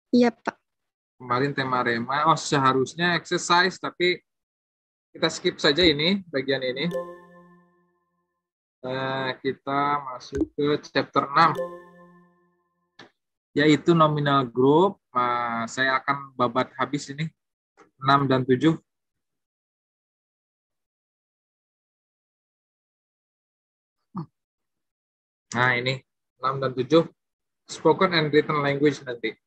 Iya, Pak. Kemarin tema rema. Oh, seharusnya exercise, tapi kita skip saja ini, bagian ini. Kita masuk ke chapter 6, yaitu nominal group. Saya akan babat habis ini, 6 dan 7. Nah, ini 6 dan 7. Spoken and written language nanti.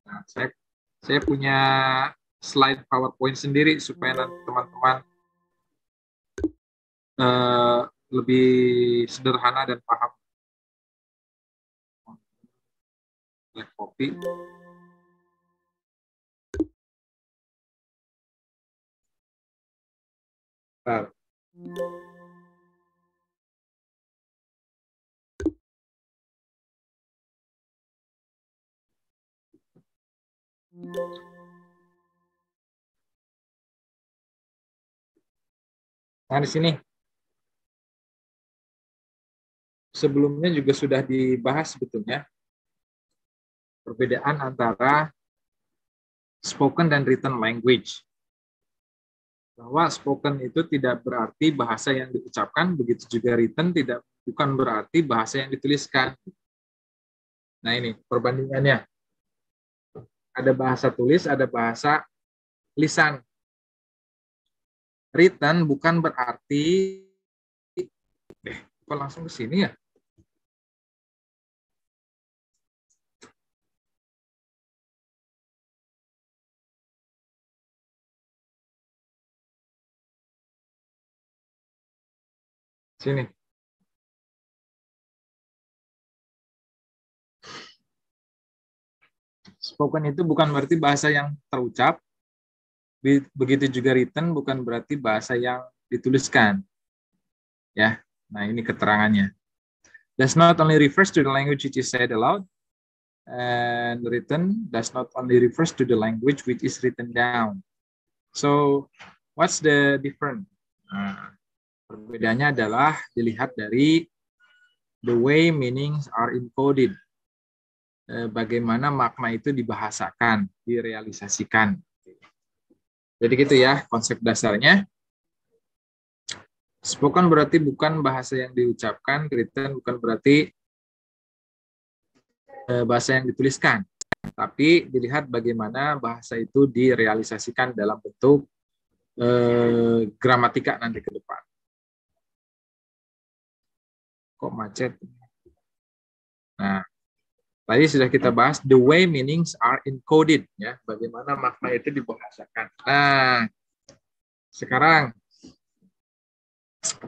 Nah, saya punya slide PowerPoint sendiri supaya nanti teman-teman lebih sederhana dan paham. Copy. Bentar. Nah, di sini sebelumnya juga sudah dibahas sebetulnya perbedaan antara spoken dan written language. Bahwa spoken itu tidak berarti bahasa yang diucapkan, begitu juga written bukan berarti bahasa yang dituliskan. Nah, ini perbandingannya. Ada bahasa tulis, ada bahasa lisan. Written bukan berarti kok langsung ke sini ya? Sini. Spoken itu bukan berarti bahasa yang terucap, begitu juga written bukan berarti bahasa yang dituliskan. Ya, nah ini keterangannya. Does not only refers to the language which is said aloud, and written does not only refers to the language which is written down. So, what's the difference? Nah, perbedaannya adalah dilihat dari the way meanings are encoded. Bagaimana makna itu dibahasakan, direalisasikan. Jadi gitu ya konsep dasarnya. Spoken berarti bukan bahasa yang diucapkan, written bukan berarti bahasa yang dituliskan. Tapi dilihat bagaimana bahasa itu direalisasikan dalam bentuk gramatika nanti ke depan. Kok macet? Nah, tadi sudah kita bahas the way meanings are encoded, ya, bagaimana makna itu dibahasakan. Nah, sekarang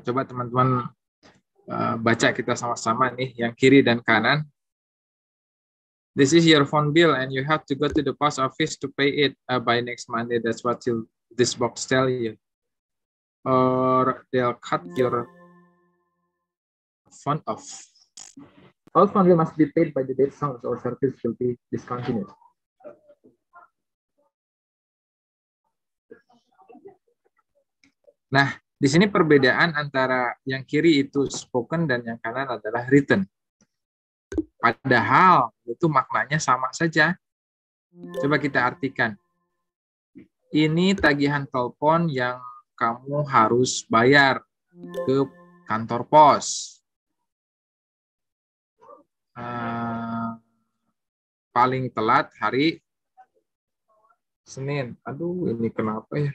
coba teman-teman baca kita sama-sama nih, yang kiri dan kanan. This is your phone bill and you have to go to the post office to pay it by next Monday. That's what this box tell you. Or they'll cut your phone off. All phone bill must be paid by the date songs or service will be discontinued. Nah, di sini perbedaan antara yang kiri itu spoken dan yang kanan adalah written. Padahal itu maknanya sama saja. Coba kita artikan. Ini tagihan telepon yang kamu harus bayar ke kantor pos. Paling telat hari Senin. Aduh, ini kenapa ya?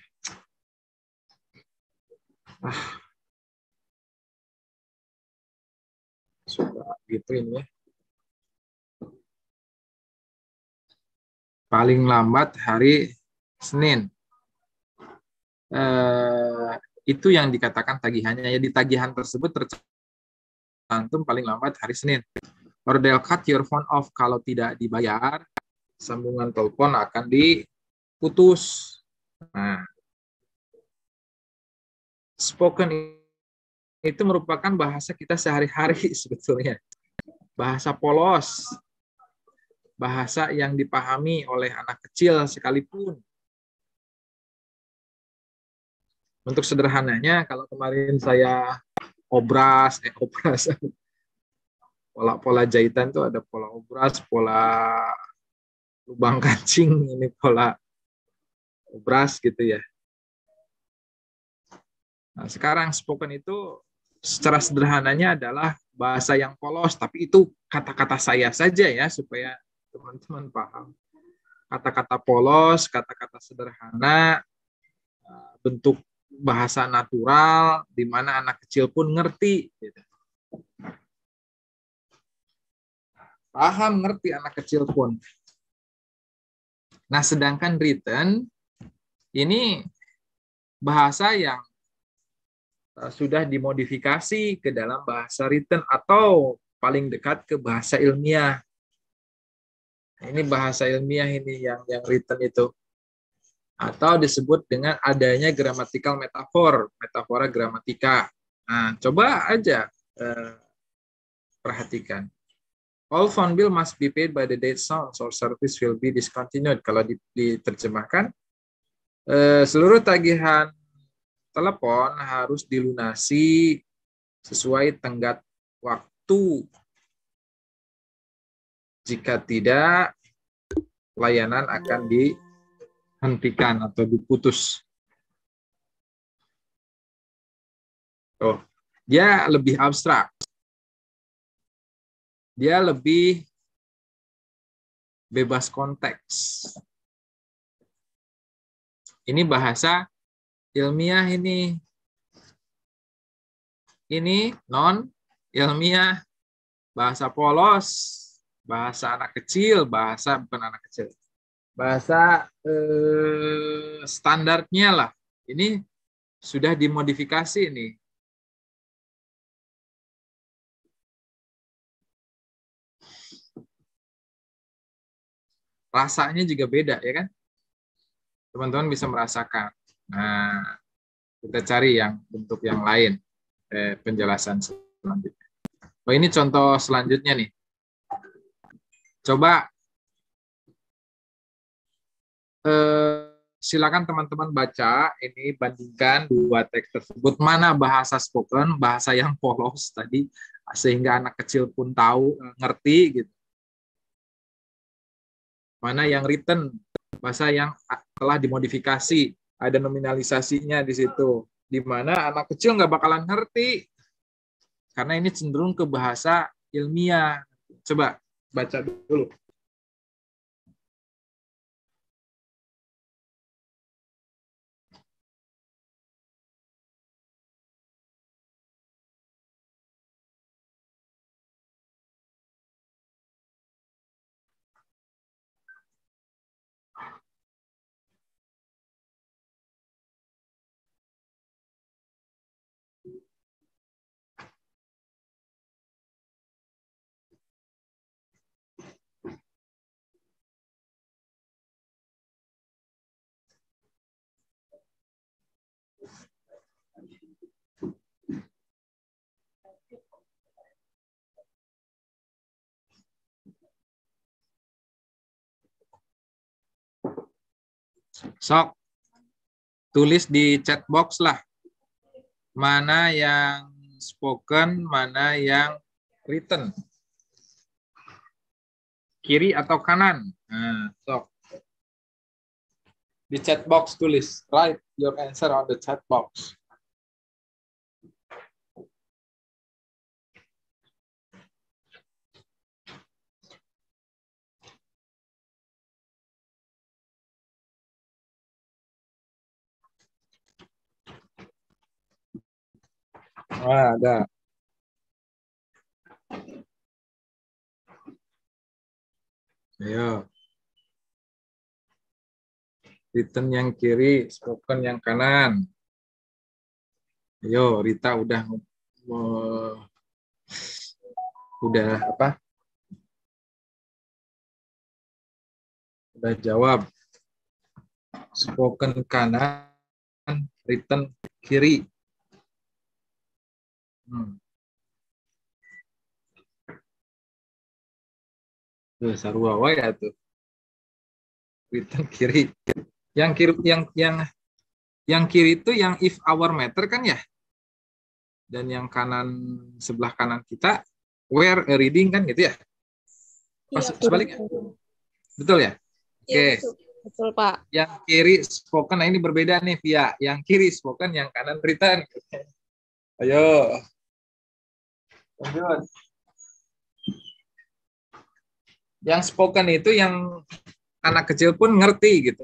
Sudah gitu ini ya. Paling lambat hari Senin. Itu yang dikatakan tagihannya. Ya, di tagihan tersebut tercantum paling lambat hari Senin. Or they'll cut your phone off. Kalau tidak dibayar, sambungan telepon akan diputus. Nah, spoken itu merupakan bahasa kita sehari-hari sebetulnya. Bahasa polos. Bahasa yang dipahami oleh anak kecil sekalipun. Untuk sederhananya, kalau kemarin saya obras, pola-pola jahitan itu ada pola obras, pola lubang kancing, ini pola obras gitu ya. Nah, sekarang spoken itu secara sederhananya adalah bahasa yang polos, tapi itu kata-kata saya saja ya, supaya teman-teman paham. Kata-kata polos, kata-kata sederhana, bentuk bahasa natural, di mana anak kecil pun ngerti. Gitu. Paham, ngerti anak kecil pun. Nah, sedangkan written, ini bahasa yang sudah dimodifikasi ke dalam bahasa written atau paling dekat ke bahasa ilmiah. Ini bahasa ilmiah ini yang written itu. Atau disebut dengan adanya grammatical metaphor, metafora gramatika. Nah, coba aja perhatikan. All phone bill must be paid by the date sounds or service will be discontinued. Kalau diterjemahkan, seluruh tagihan telepon harus dilunasi sesuai tenggat waktu. Jika tidak, layanan akan dihentikan atau diputus. Oh, dia lebih abstrak. Dia lebih bebas konteks. Ini bahasa ilmiah ini. Ini non ilmiah, bahasa polos, bahasa anak kecil, bahasa bukan anak kecil. Bahasa standarnya lah. Ini sudah dimodifikasi nih. Rasanya juga beda ya kan? Teman-teman bisa merasakan. Nah, kita cari yang bentuk yang lain, penjelasan selanjutnya. Oh, ini contoh selanjutnya nih. Coba silakan teman-teman baca, ini bandingkan dua teks tersebut, mana bahasa spoken, bahasa yang polos tadi, sehingga anak kecil pun tahu, ngerti gitu. Mana yang written, bahasa yang telah dimodifikasi, ada nominalisasinya di situ, di mana anak kecil nggak bakalan ngerti, karena ini cenderung ke bahasa ilmiah. Coba baca dulu. Sok, tulis di chat box lah. Mana yang spoken, mana yang written. Kiri atau kanan. Nah, sok. Di chat box tulis. Write your answer on the chat box. Wah, ada. Ayo. Written yang kiri, spoken yang kanan. Ayo, Rita udah apa? Udah jawab. Spoken kanan, written kiri. Tuh, sarua wae atuh. Written kiri. Yang kiri yang kiri itu yang if our matter kan ya? Dan yang kanan, sebelah kanan kita where a reading kan gitu ya? Pas sebaliknya. Betul ya? Iya, Oke. betul. Betul, Pak. Yang kiri spoken, nah ini berbeda nih Via. Yang kiri spoken, yang kanan written. Ayo. Lanjut. Yang spoken itu yang anak kecil pun ngerti gitu.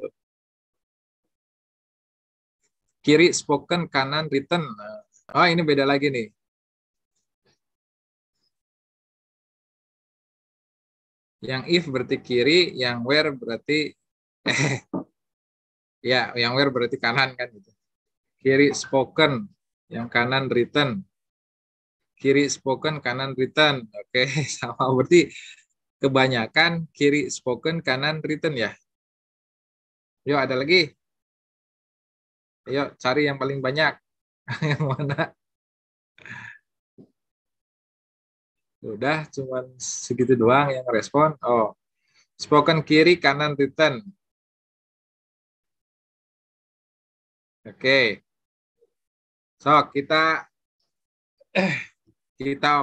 Kiri spoken, kanan written. Oh, ini beda lagi nih. Yang if berarti kiri, yang where berarti ya, yang where berarti kanan kan gitu. Kiri spoken, yang kanan written. Kiri spoken, kanan written. Oke, sama berarti kebanyakan kiri spoken, kanan written ya. Yuk, ada lagi. Ayo, cari yang paling banyak. Yang mana? Udah, cuman segitu doang yang respon. Oh, spoken kiri, kanan written. Oke. So, kita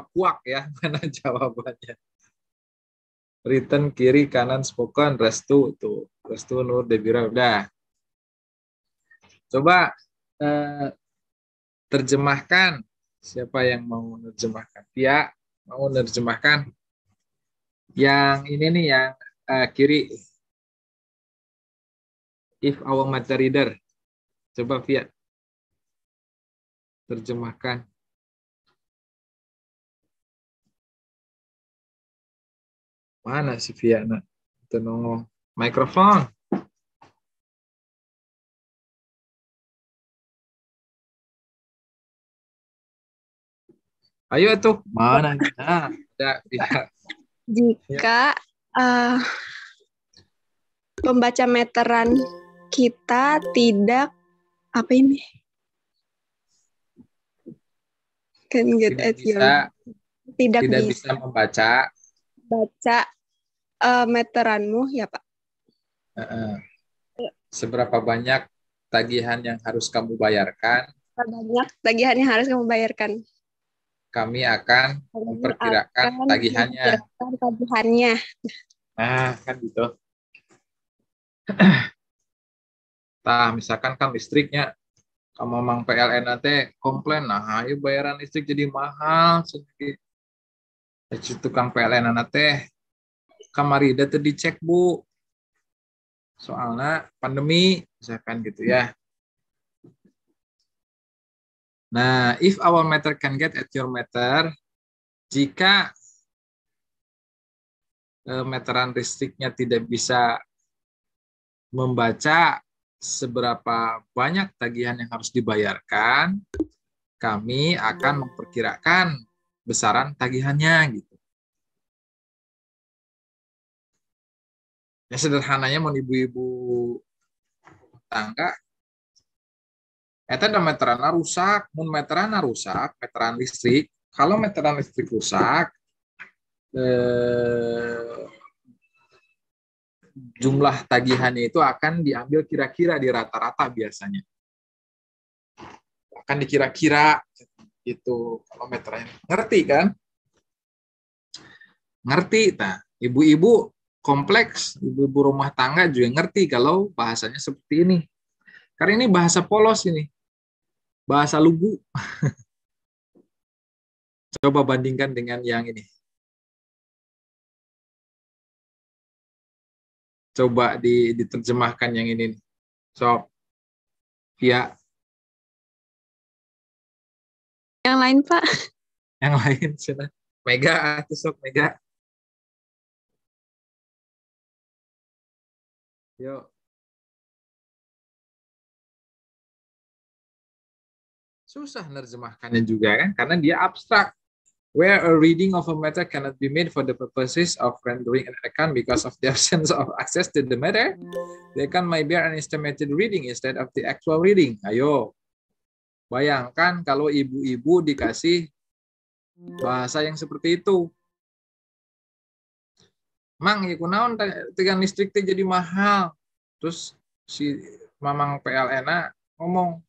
kuak ya mana jawabannya. Written kiri, kanan spoken, restu tuh. Restu, Nur, Debira udah. Coba terjemahkan. Siapa yang mau menerjemahkan? Tia, mau menerjemahkan? Yang ini nih, yang kiri. If our mata reader. Coba Via. Terjemahkan. Mana si Via? Nah, itu nongol. Mikrofon. Ayo tuh. Mana? Nah, ada Via. Jika pembaca meteran kita tidak apa ini? Can get Tidak at your bisa, tidak tidak bisa bisa membaca. baca meteranmu ya Pak. Seberapa banyak tagihan yang harus kamu bayarkan? Banyak tagihan yang harus kamu bayarkan. Kami akan Kami memperkirakan akan tagihannya. memperkirakan tagihannya. Nah, kan gitu. Nah, misalkan kan listriknya, kamu memang PLN nanti komplain, nah ayo bayaran listrik jadi mahal. Si tukang PLN nanti, kamari data dicek Bu. Soalnya pandemi, misalkan gitu ya. Nah, if our meter can get at your meter, jika meteran listriknya tidak bisa membaca seberapa banyak tagihan yang harus dibayarkan, kami akan memperkirakan besaran tagihannya gitu. Ya sederhananya mau ibu-ibu tangga, eta ada meteran rusak, mun meteran rusak, meteran listrik. Kalau meteran listrik rusak, jumlah tagihannya itu akan diambil kira-kira di rata-rata biasanya. Akan dikira-kira itu kalau meterannya. Ngerti kan? Ngerti. Nah, ibu-ibu kompleks, ibu-ibu rumah tangga juga ngerti kalau bahasanya seperti ini. Karena ini bahasa polos ini. Bahasa lugu. Coba bandingkan dengan yang ini. Coba diterjemahkan yang ini. So, ya. Yang lain Pak. Yang lain sudah. Mega, tusuk Mega. Yuk. Susah nerjemahkannya juga kan, karena dia abstrak. Where a reading of a matter cannot be made for the purposes of rendering an account because of the absence of access to the matter, the account may bear an estimated reading instead of the actual reading. Ayo, bayangkan kalau ibu-ibu dikasih bahasa yang seperti itu. Mang, ya kunaon tegan listrik jadi mahal. Terus si mamang PLN ngomong,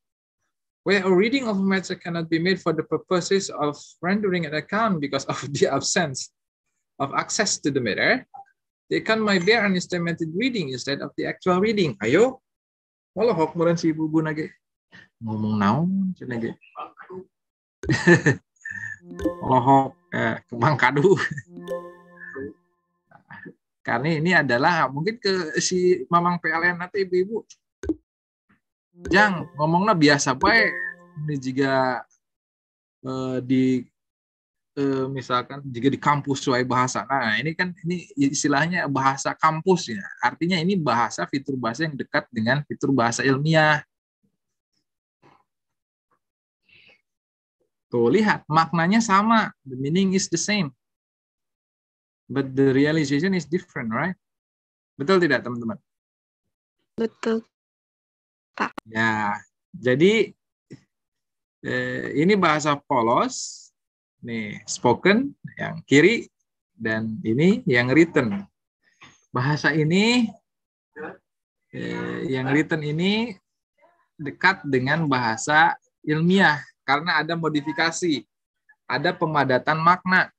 where a reading of a matter cannot be made for the purposes of rendering an account because of the absence of access to the matter, The account might bear an estimated reading instead of the actual reading. Ayo, walau hok meureun si ibu nage ngomong naon cenah ge. Walau hok kembang kadu. Karena ini adalah mungkin ke si mamang PLN nanti ibu-ibu. Jang ngomongnya biasa baik. Ini juga di misalkan jika di kampus sesuai bahasa. Nah, ini kan ini istilahnya bahasa kampus ya. Artinya ini bahasa fitur bahasa yang dekat dengan fitur bahasa ilmiah. Tuh, lihat maknanya sama, the meaning is the same. But the realization is different, right? Betul tidak, teman-teman? Betul, Pak. Ya, jadi ini bahasa polos. Nih, spoken yang kiri dan ini yang written. Bahasa ini yang written ini dekat dengan bahasa ilmiah karena ada modifikasi, ada pemadatan makna.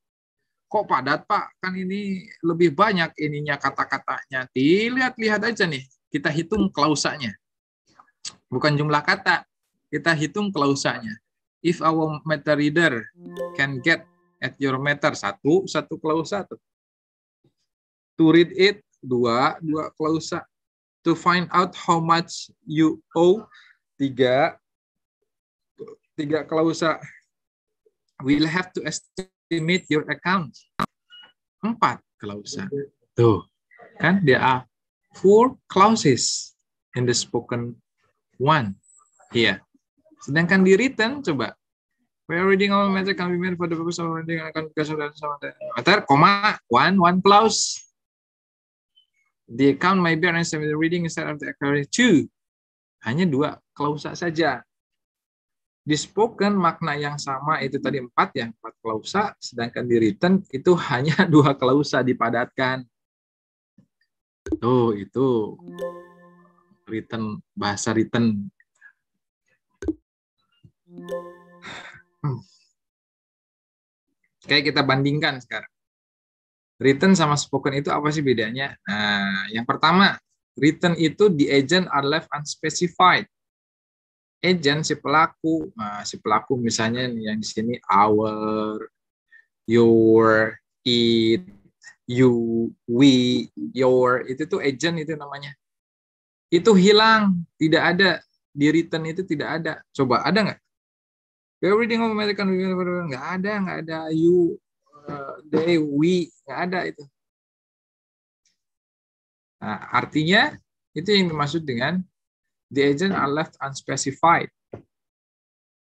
Kok padat, Pak? Kan ini lebih banyak ininya kata-katanya. Lihat-lihat aja nih, kita hitung klausanya. Bukan jumlah kata, kita hitung klausanya. If our meta reader can get at your meter, satu klausa. To read it, dua klausa. To find out how much you owe, tiga klausa. We'll have to estimate your account, 4 klausa. Tuh, kan there are 4 clauses in the spoken one here. Sedangkan di written, coba. Where reading all matter can be made for the purpose of reading akan kesulitan sama matter, koma, one clause. The account may be arranged with the reading instead of the actual 2. Hanya 2 klausa saja. Di spoken makna yang sama itu tadi 4 ya, 4 klausa, sedangkan di written itu hanya 2 klausa dipadatkan. Tuh, itu written, bahasa written. Kayak kita bandingkan sekarang. Written sama spoken itu apa sih bedanya? Nah, yang pertama, written itu the agent are left unspecified. Agent si pelaku, misalnya yang di sini our, your, it, you, we, your, itu tuh agent itu namanya. Itu hilang, tidak ada di written itu tidak ada. Coba ada nggak? We're reading of American, nggak ada you, they, we, nggak ada itu. Nah, artinya itu yang dimaksud dengan the agent are left unspecified.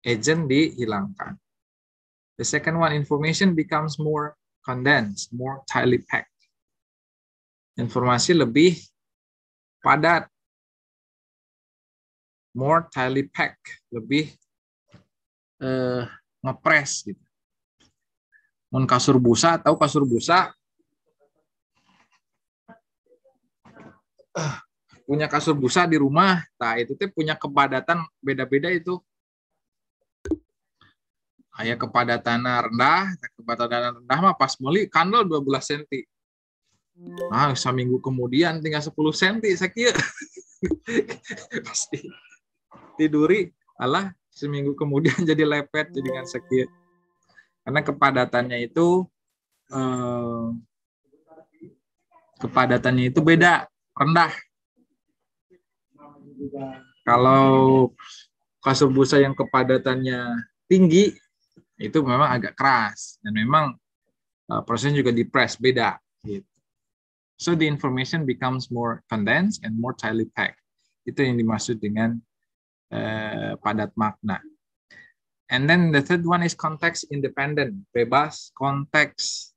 Agent dihilangkan. The second one, information becomes more condensed, more tightly packed. Informasi lebih padat, more tightly packed, lebih ngepres gitu. Mun kasur busa, tahu kasur busa? Punya kasur busa di rumah, nah itu tuh punya kepadatan beda-beda itu. Kayak kepadatan rendah mah pas meuli kandel 12 cm. Nah, seminggu kemudian tinggal 10 cm sakit. Pasti tiduri, alah seminggu kemudian jadi lepet jadi kan sakit. Karena kepadatannya itu beda, rendah. Kalau kasur busa yang kepadatannya tinggi itu memang agak keras dan memang prosesnya juga di-press beda gitu. So the information becomes more condensed and more tightly packed. Itu yang dimaksud dengan padat makna. And then the third one is context independent, bebas konteks.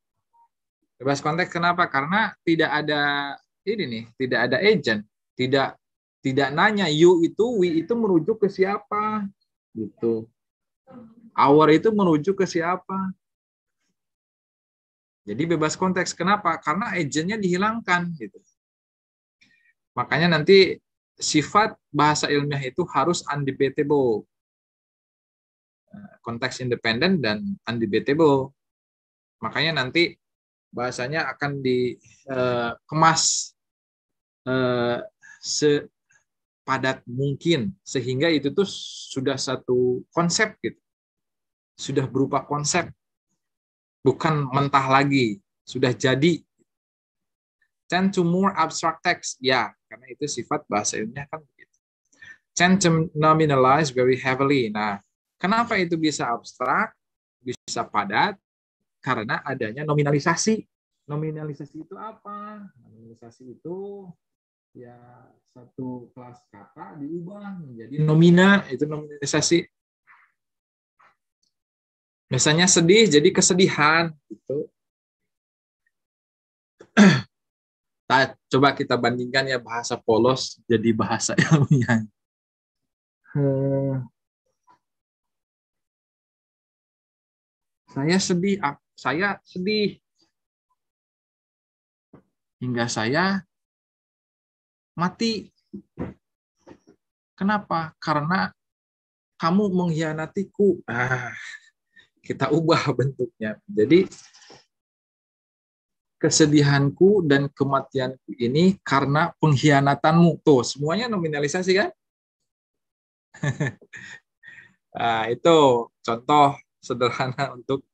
Bebas konteks kenapa? Karena tidak ada tidak ada agent, tidak nanya you itu, we itu merujuk ke siapa gitu. Our itu merujuk ke siapa. Jadi bebas konteks kenapa? Karena agentnya dihilangkan gitu. Makanya nanti sifat bahasa ilmiah itu harus undebatable. Konteks independen dan undebatable. Makanya nanti bahasanya akan dikemas sepadat mungkin, sehingga itu tuh sudah satu konsep gitu, sudah berupa konsep, bukan mentah lagi, sudah jadi. Tend to more abstract text, ya, karena itu sifat bahasa ilmiah kan begitu. Tend to nominalize very heavily. Nah, kenapa itu bisa abstrak, bisa padat? Karena adanya nominalisasi. Nominalisasi itu apa? Nominalisasi itu ya satu kelas kata diubah menjadi nomina, itu nominalisasi. Misalnya sedih jadi kesedihan gitu. Nah, coba kita bandingkan ya bahasa polos jadi bahasa ilmiah. Saya sedih hingga saya mati. Kenapa? Karena kamu mengkhianatiku. Kita ubah bentuknya. Jadi kesedihanku dan kematianku ini karena pengkhianatanmu. Tuh, semuanya nominalisasi kan? Nah, itu contoh sederhana untuk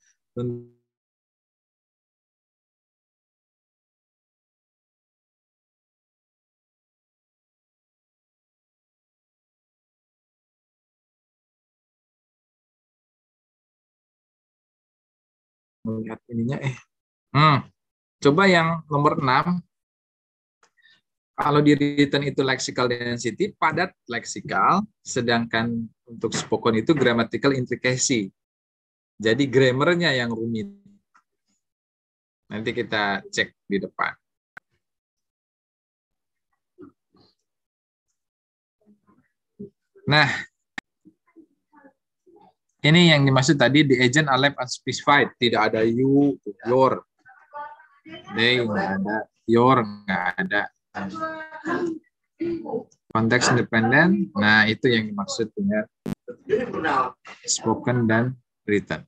melihat ininya. Coba yang nomor 6. Kalau di written itu lexical density, padat leksikal, sedangkan untuk spoken itu grammatical intricacy. Jadi grammarnya yang rumit. Nanti kita cek di depan. Nah, ini yang dimaksud tadi, the agent are left unspecified. Tidak ada you, your. They nggak ada, your nggak ada. Konteks independen, nah itu yang dimaksud dengan spoken dan written.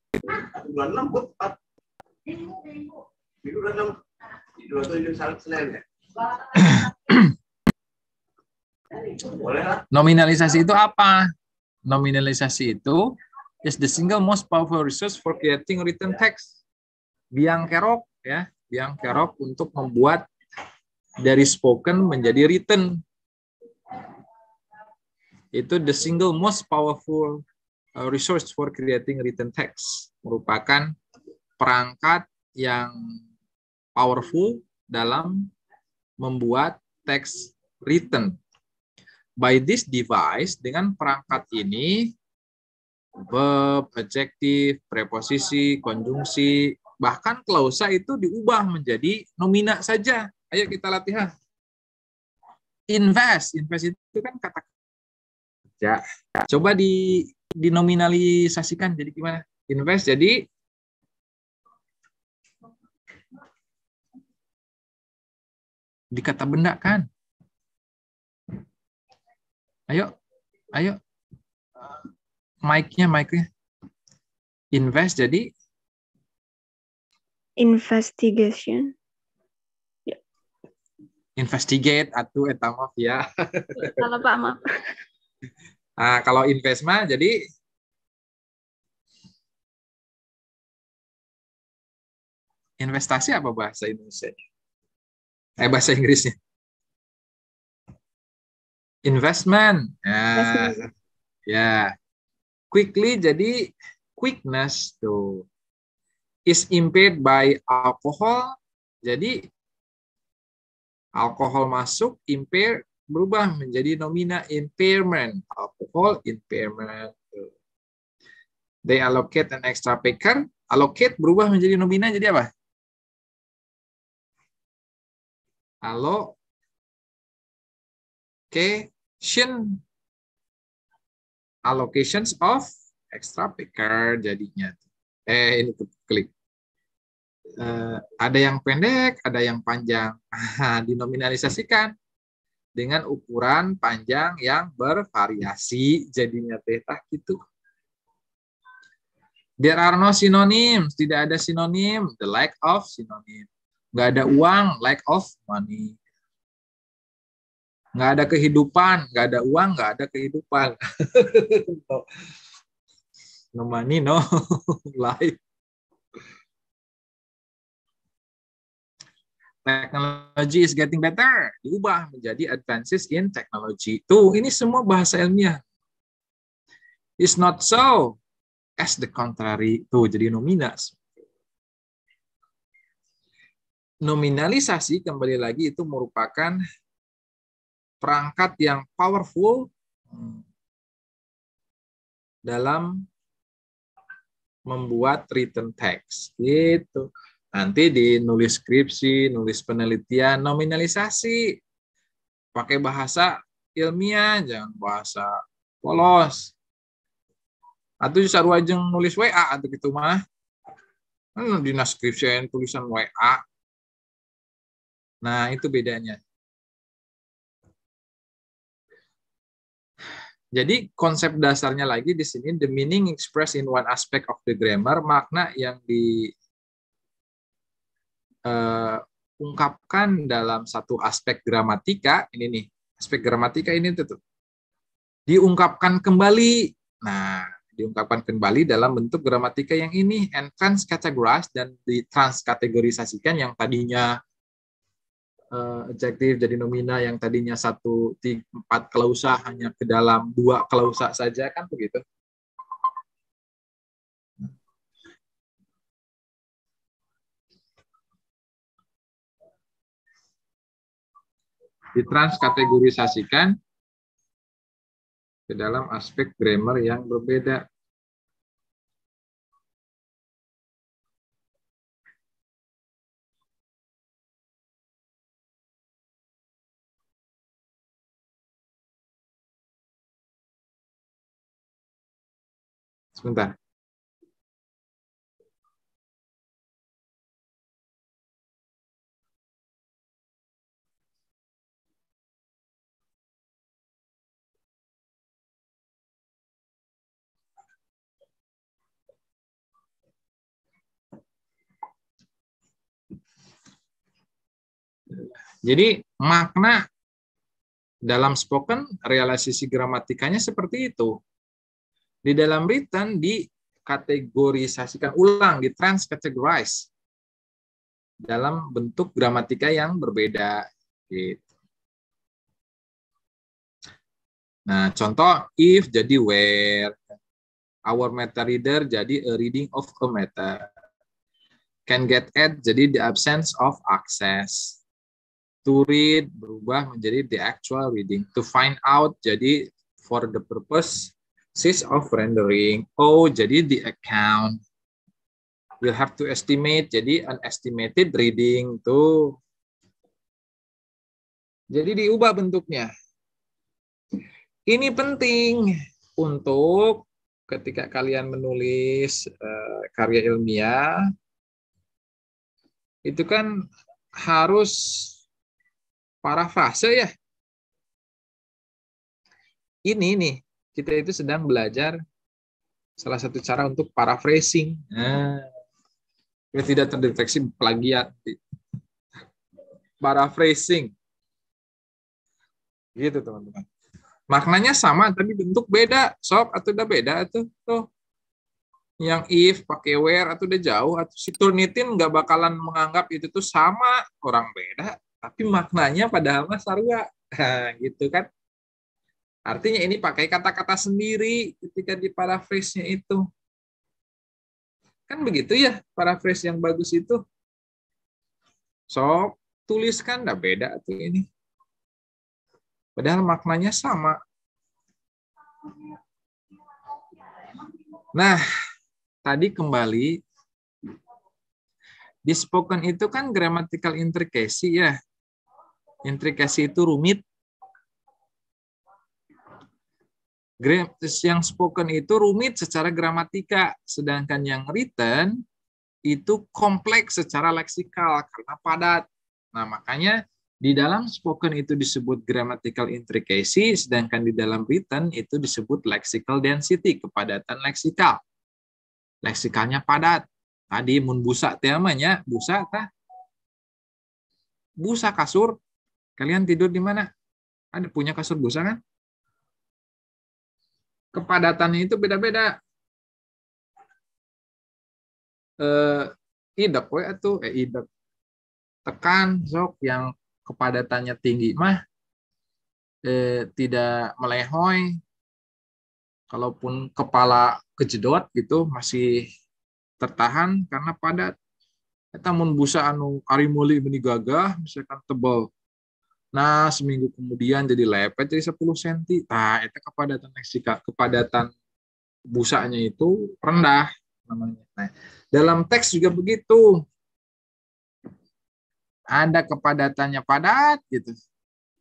Nominalisasi itu apa? Nominalisasi itu is the single most powerful resource for creating written text. Biang kerok ya, biang kerok untuk membuat dari spoken menjadi written. Itu the single most powerful resource for creating written text. Merupakan perangkat yang powerful dalam membuat teks written. By this device, dengan perangkat ini, verb, adjektif, preposisi, konjungsi, bahkan klausa itu diubah menjadi nomina saja. Ayo kita latihan. Invest itu kan kata kerja. Coba dinominalisasikan jadi gimana? Invest jadi dikata benda kan? Ayo. Mic-nya. Invest jadi investigation. Investigate atau maaf ya. Salah Pak, maaf. Nah, kalau investment jadi investasi apa bahasa Indonesia? Bahasa Inggrisnya. Investment. Nah, ya. Quickly jadi quickness tuh. Is impaired by alcohol. Jadi alkohol masuk, impair berubah menjadi nomina impairment. Alcohol impairment. They allocate an extra picker. Allocate berubah menjadi nomina jadi apa? Allocations of extra picker jadinya. Ini klik. Ada yang pendek, ada yang panjang. Dinominalisasikan dengan ukuran panjang yang bervariasi jadinya teh gitu. There are no synonyms, tidak ada sinonim, the lack of synonym. Nggak ada uang, lack of money. Nggak ada kehidupan, nggak ada uang, nggak ada kehidupan. No, no money, no life. Technology is getting better. Diubah menjadi advances in technology. Tuh, ini semua bahasa ilmiah. It's not so. As the contrary. Tuh, jadi nominas. Nominalisasi, kembali lagi, itu merupakan perangkat yang powerful dalam membuat written text. Gitu. Nanti di nulis skripsi, nulis penelitian, nominalisasi. Pakai bahasa ilmiah, jangan bahasa polos. Atau sarua jeung nulis WA atau gitu mah. Dina skripsi tulisan WA. Nah, itu bedanya. Jadi konsep dasarnya lagi di sini, the meaning expressed in one aspect of the grammar, makna yang ungkapkan dalam satu aspek gramatika, ini nih, aspek gramatika ini tuh, diungkapkan kembali. Nah, diungkapkan kembali dalam bentuk gramatika yang ini, and trans-categorized, dan ditranskategorisasikan yang tadinya adjektif jadi nomina, yang tadinya 4 klausa hanya ke dalam 2 klausa saja, kan begitu. Ditranskategorisasikan ke dalam aspek grammar yang berbeda. Sebentar. Jadi makna dalam spoken realisasi gramatikanya seperti itu. Di dalam written dikategorisasikan ulang, di-transcategorize dalam bentuk gramatika yang berbeda. Gitu. Nah, contoh if jadi where, our meta reader jadi a reading of a meta, can get at jadi the absence of access. To read berubah menjadi the actual reading. To find out jadi for the purpose of rendering. Oh, jadi the account. We'll have to estimate, jadi an estimated reading. Tuh. Jadi diubah bentuknya. Ini penting untuk ketika kalian menulis karya ilmiah, itu kan harus parafrase ya. Ini nih, kita itu sedang belajar salah satu cara untuk paraphrasing. Nah, tidak terdeteksi plagiat. Paraphrasing. Gitu teman-teman. Maknanya sama tapi bentuk beda. Sob, atau udah beda tuh. Tuh. Yang if pakai where atau udah jauh, atau si Turnitin nggak bakalan menganggap itu tuh sama, orang beda, tapi maknanya padahal mah sarua. Gitu kan. Artinya ini pakai kata-kata sendiri ketika di paraphrase-nya itu. Kan begitu ya, paraphrase yang bagus itu. So, tuliskan nggak beda tuh ini. Padahal maknanya sama. Nah, tadi kembali, di spoken itu kan grammatical intricacy ya. Intricacy itu rumit. Yang spoken itu rumit secara gramatika, sedangkan yang written itu kompleks secara leksikal karena padat. Nah, makanya di dalam spoken itu disebut grammatical intricacy, sedangkan di dalam written itu disebut lexical density, kepadatan leksikal. Leksikalnya padat. Tadi mun busa teh namanya busa tah busa kasur. Kalian tidur di mana? Ada punya kasur busa kan? Kepadatannya itu beda-beda. Idek we atuh, idek. Tekan sok yang kepadatannya tinggi mah tidak melehoy. Kalaupun kepala kejedot gitu masih tertahan karena padat. Eta mun busa anu ari meuli beuni gagah misalkan tebal. Nah, seminggu kemudian jadi lepet jadi 10 cm. Nah, itu kepadatan busanya itu rendah namanya. Nah, dalam teks juga begitu. Ada kepadatannya padat gitu.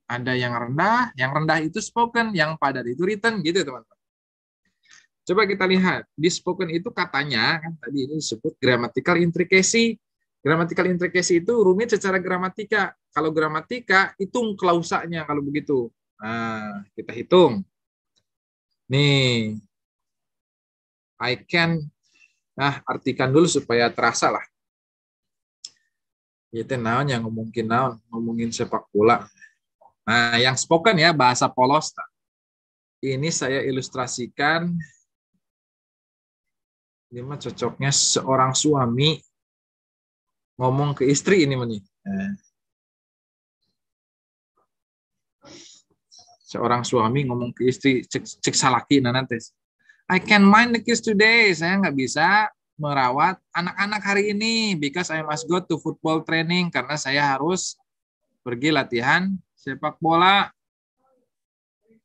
Ada yang rendah itu spoken, yang padat itu written gitu, teman-teman. Coba kita lihat, di spoken itu katanya, kan tadi ini disebut grammatical intricacy. Grammatical intricacy itu rumit secara gramatika. Kalau gramatika, hitung klausanya kalau begitu. Nah, kita hitung. Nih, I can, artikan dulu supaya terasa lah. Itu naon yang ngomongin sepak bola. Nah, yang spoken ya, bahasa polos. Ini saya ilustrasikan. Ini mah cocoknya seorang suami ngomong ke istri ini nih. Seorang suami ngomong ke istri, cek salaki nanti. I can mind the kids today. Saya nggak bisa merawat anak-anak hari ini because I must go to football training karena saya harus pergi latihan sepak bola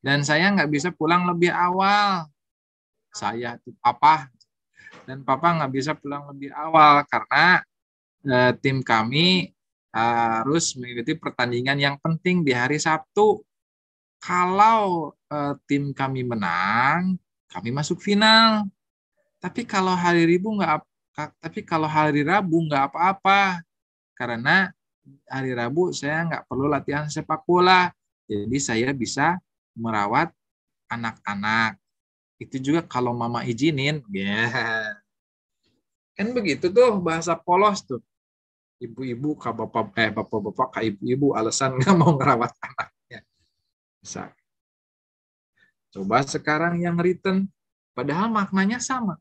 dan saya nggak bisa pulang lebih awal. Saya itu papa dan papa nggak bisa pulang lebih awal karena tim kami harus mengikuti pertandingan yang penting di hari Sabtu. Kalau tim kami menang, kami masuk final. Tapi kalau hari Rabu nggak apa-apa karena hari Rabu saya nggak perlu latihan sepak bola. Jadi saya bisa merawat anak-anak. Itu juga kalau mama izinin, ya. Kan begitu tuh bahasa polos tuh. Ibu-ibu ke bapak-bapak ke ibu-ibu alasan nggak mau ngerawat anaknya. Bisa. Coba sekarang yang written, padahal maknanya sama.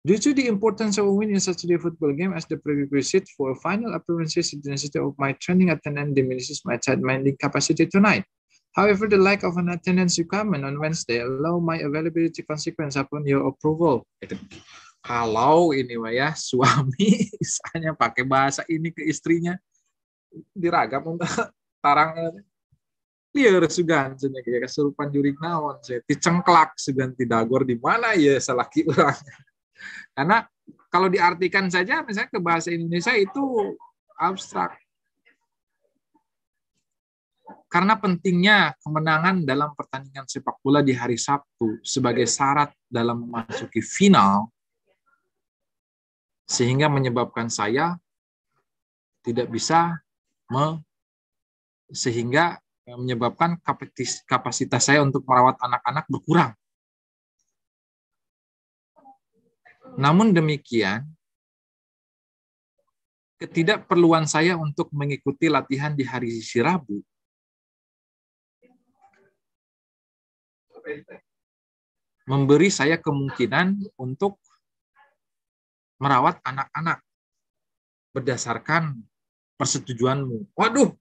Due to the importance of a win in such a football game as the prerequisite for final appearances, the intensity of my training attendance diminishes my childminding capacity tonight. However, the lack of an attendance requirement on Wednesday allow my availability consequence upon your approval. Kalau ini ya suami misalnya pakai bahasa ini ke istrinya diragam untuk tarang liar sugan cenah kayak kesurupan jurig naon saya dicengklak sugan tidagor di mana ya salaki urang. Karena kalau diartikan saja misalnya ke bahasa Indonesia itu abstrak. Karena pentingnya kemenangan dalam pertandingan sepak bola di hari Sabtu sebagai syarat dalam memasuki final, sehingga menyebabkan saya tidak bisa sehingga menyebabkan kapasitas saya untuk merawat anak-anak berkurang. Namun demikian, ketidakperluan saya untuk mengikuti latihan di hari Rabu memberi saya kemungkinan untuk merawat anak-anak berdasarkan persetujuanmu. Waduh,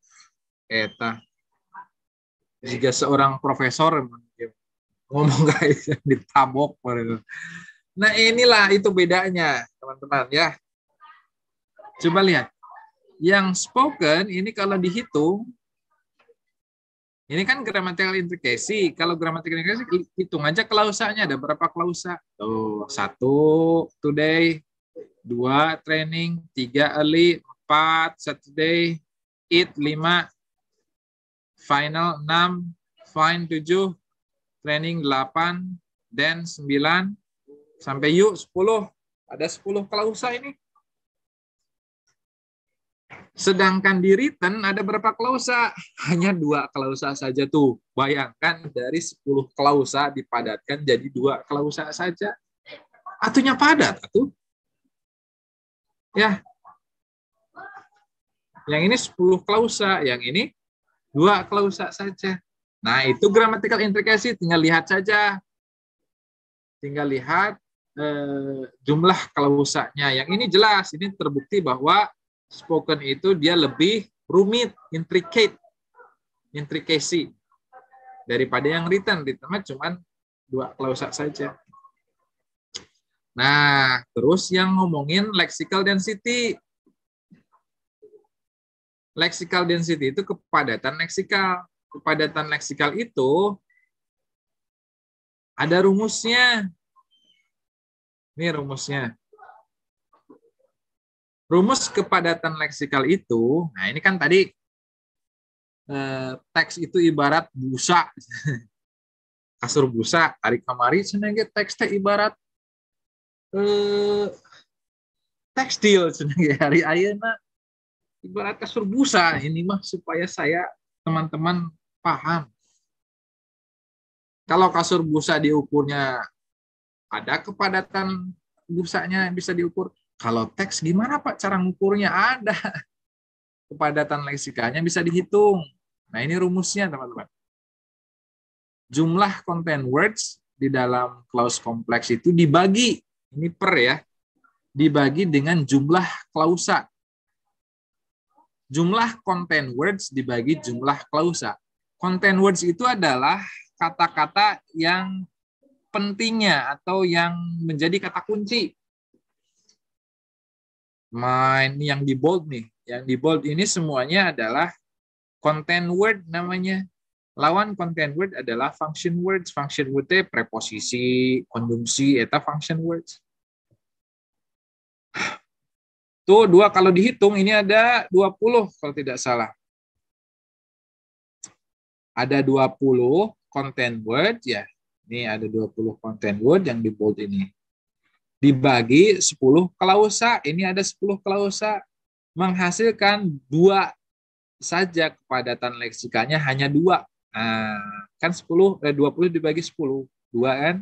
eta jika seorang profesor ngomong guys ditabok. Nah inilah itu bedanya teman-teman ya. Coba lihat, yang spoken ini kalau dihitung, ini kan grammatical intricacy. Kalau grammatical intricacy hitung aja klausanya, ada berapa klausa? Tuh, 1 today, 2 training, 3 early, 4 Saturday, eat 5, final 6, fine 7, training 8, dan 9, sampai yuk 10. Ada 10 klausa ini. Sedangkan di written ada berapa klausa? Hanya 2 klausa saja tuh. Bayangkan dari 10 klausa dipadatkan jadi 2 klausa saja. Atunya padat atuh. Ya. Yang ini 10 klausa, yang ini 2 klausa saja. Nah, itu grammatical intricacy, tinggal lihat saja. Tinggal lihat jumlah klausanya. Yang ini jelas, ini terbukti bahwa spoken itu dia lebih rumit, intricacy daripada yang written. Written cuma 2 klausa saja. Nah, terus yang ngomongin lexical density. Lexical density itu kepadatan leksikal. Kepadatan leksikal itu ada rumusnya. Ini rumusnya. Rumus kepadatan leksikal itu, nah ini kan tadi teks itu ibarat busa. Kasur busa, tarik kamari, senengge teksnya ibarat tekstil, senengge hari ayeuna ibarat kasur busa. Ini mah supaya saya teman-teman paham. Kalau kasur busa diukurnya ada kepadatan busanya bisa diukur. Kalau teks gimana Pak cara ngukurnya? Ada. Kepadatan leksikalnya bisa dihitung. Nah, ini rumusnya teman-teman. Jumlah content words di dalam clause kompleks itu dibagi, ini per ya, dibagi dengan jumlah klausa. Jumlah content words dibagi jumlah klausa. Content words itu adalah kata-kata yang pentingnya atau yang menjadi kata kunci. Ini yang di bold nih. Yang di bold ini semuanya adalah content word namanya. Lawan content word adalah function words. Function word itu preposisi, konjungsi, itu function words. Tuh, 2 kalau dihitung ini ada 20 kalau tidak salah. Ada 20 content word ya. Ini ada 20 content word yang di bold ini. Dibagi 10 klausa. Ini ada 10 klausa. Menghasilkan 2 saja kepadatan leksikanya hanya 2. Nah, kan 20 dibagi 10. 2 kan?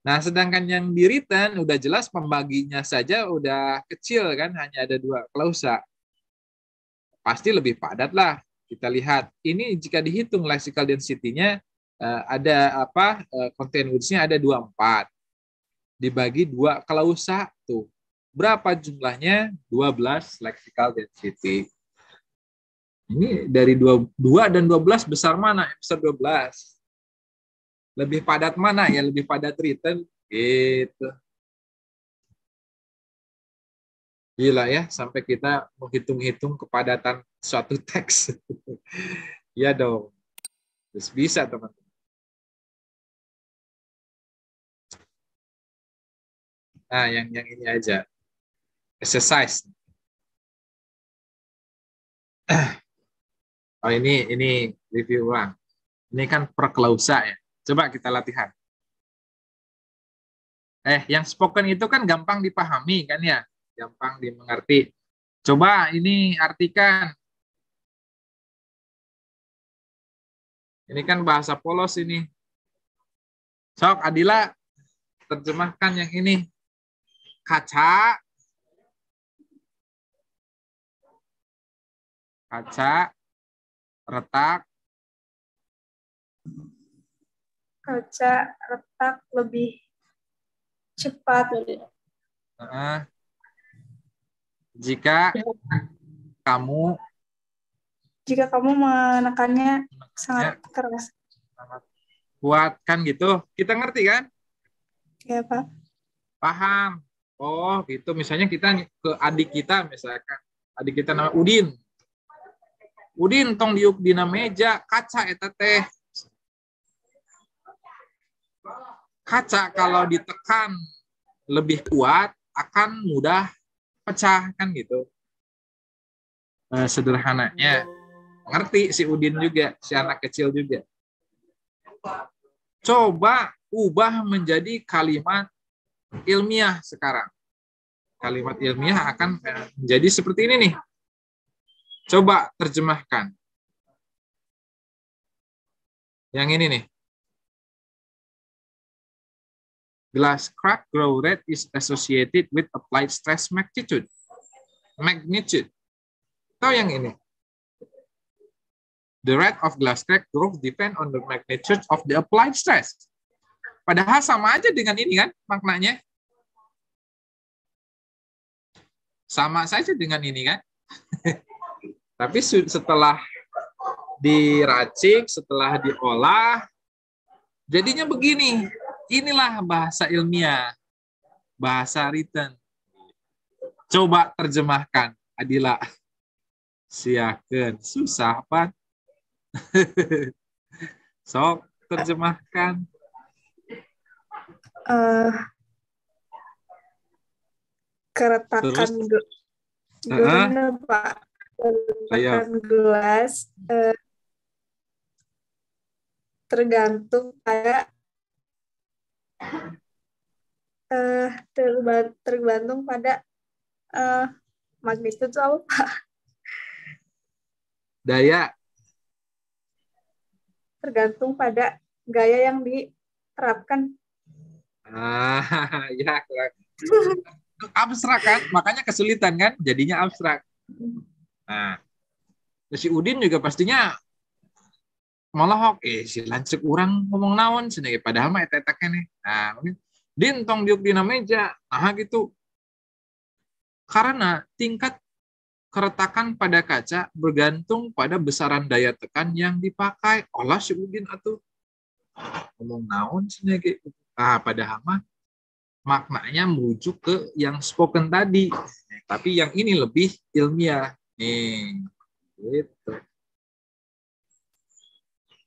Nah, sedangkan yang di written udah jelas pembaginya saja udah kecil kan, hanya ada 2 klausa. Pasti lebih padat lah. Kita lihat. Ini jika dihitung lexical density-nya ada apa? Content words-nya ada 24. Dibagi 2 klausa tuh. Berapa jumlahnya? 12 lexical density. Ini dari 2 dan 12 besar mana? Besar 12. Lebih padat mana? Ya lebih padat written. Gitu. Gila ya, sampai kita menghitung-hitung kepadatan suatu teks. Iya dong. Terus bisa teman-teman. Nah, yang ini aja. Exercise. Oh, ini review ulang. Ini kan per klausa ya. Coba kita latihan. Yang spoken itu kan gampang dipahami kan ya, gampang dimengerti. Coba ini artikan. Ini kan bahasa polos ini. Sok Adila terjemahkan yang ini. Kaca. Kaca. Retak. Kaca retak lebih cepat. Jika kamu menekannya sangat keras. Kuat kan gitu. Kita ngerti kan? Ya, Pak. Paham. Oh, gitu. Misalnya kita ke adik kita misalkan. Adik kita nama Udin. Udin tong diuk dina meja kaca eta teh. Kaca kalau ditekan lebih kuat akan mudah pecah kan gitu. Sederhananya ngerti si Udin juga, si anak kecil juga. Coba ubah menjadi kalimat ilmiah sekarang. Kalimat ilmiah akan menjadi seperti ini nih. Coba terjemahkan. Yang ini nih. Glass crack grow rate is associated with applied stress magnitude. Atau yang ini. The rate of glass crack growth depend on the magnitude of the applied stress. Padahal sama aja dengan ini kan maknanya. Sama saja dengan ini kan. Tapi setelah diracik, setelah diolah, jadinya begini. Inilah bahasa ilmiah, bahasa written. Coba terjemahkan, Adila. Siakeun, susah Pak. Sok terjemahkan. Keretakan gimana Pak? Keretakan gelas tergantung pada tergantung pada magnitudo apa Pak? Daya. Tergantung pada gaya yang diterapkan. Ya, abstrak kan, makanya kesulitan kan, jadinya abstrak. Nah, si Udin juga pastinya malah si lancip orang ngomong naon sini, padahal mah eta nih. Nah, Din tong diuk dina meja, gitu. Karena tingkat keretakan pada kaca bergantung pada besaran daya tekan yang dipakai. Olah si Udin atuh ngomong naon sini gitu. Padahal mah maknanya merujuk ke yang spoken tadi. Tapi yang ini lebih ilmiah. Nih, gitu.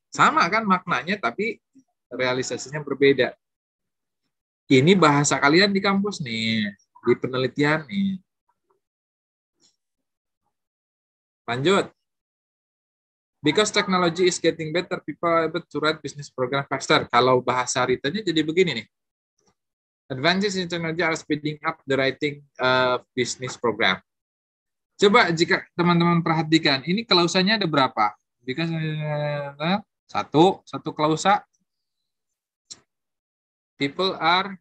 Sama kan maknanya, tapi realisasinya berbeda. Ini bahasa kalian di kampus nih, di penelitian nih. Lanjut. Because technology is getting better, people are able to write business program faster. Kalau bahasa written-nya jadi begini nih. Advances in technology are speeding up the writing business program. Coba jika teman-teman perhatikan, ini klausannya ada berapa? Because satu klausa. People are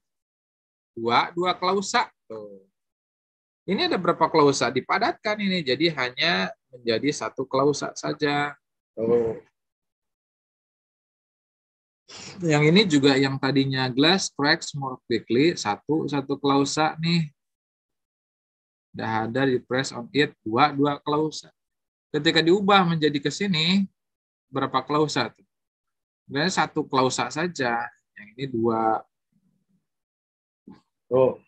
dua klausa. Tuh. Ini ada berapa klausa? Dipadatkan ini, jadi hanya menjadi satu klausa saja. Tuh. Yang ini juga yang tadinya glass cracks more quickly, satu klausa nih. Udah ada di press on it, dua klausa. Ketika diubah menjadi ke sini, berapa klausa? Sebenarnya satu klausa saja. Yang ini dua. Tuh.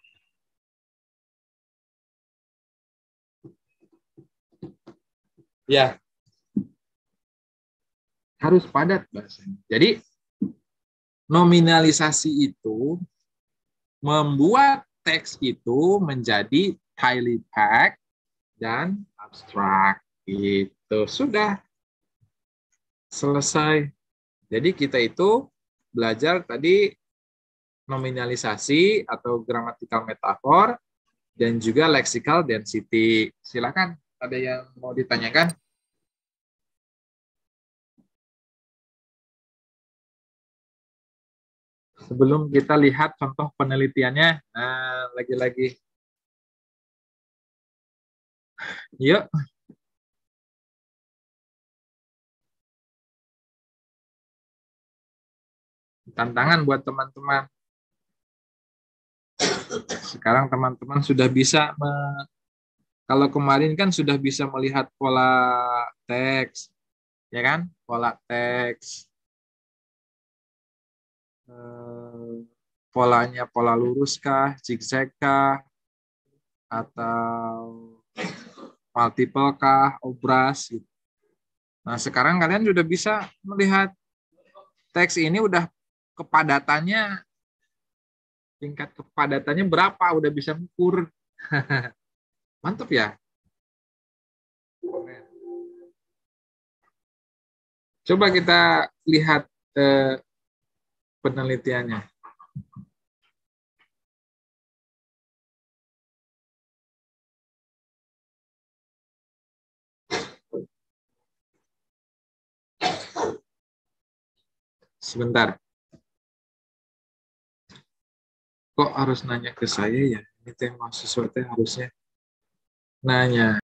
Ya. Harus padat bahasanya. Jadi, nominalisasi itu membuat teks itu menjadi highly packed dan abstrak. Itu sudah selesai. Jadi kita itu belajar tadi nominalisasi atau grammatical metaphor dan juga lexical density. Silakan, ada yang mau ditanyakan? Sebelum kita lihat contoh penelitiannya, lagi-lagi. Yuk. Tantangan buat teman-teman. Sekarang teman-teman sudah bisa, kalau kemarin kan sudah bisa melihat pola teks, ya kan? Pola teks. Polanya pola lurus kah, zigzag kah, atau multiple kah, obras. Gitu. Nah, sekarang kalian sudah bisa melihat teks ini udah kepadatannya, tingkat kepadatannya berapa, udah bisa mengukur. Mantap ya. Coba kita lihat penelitiannya. Sebentar. Kok harus nanya ke saya ya? Ini teh mahasiswa teh harusnya nanya.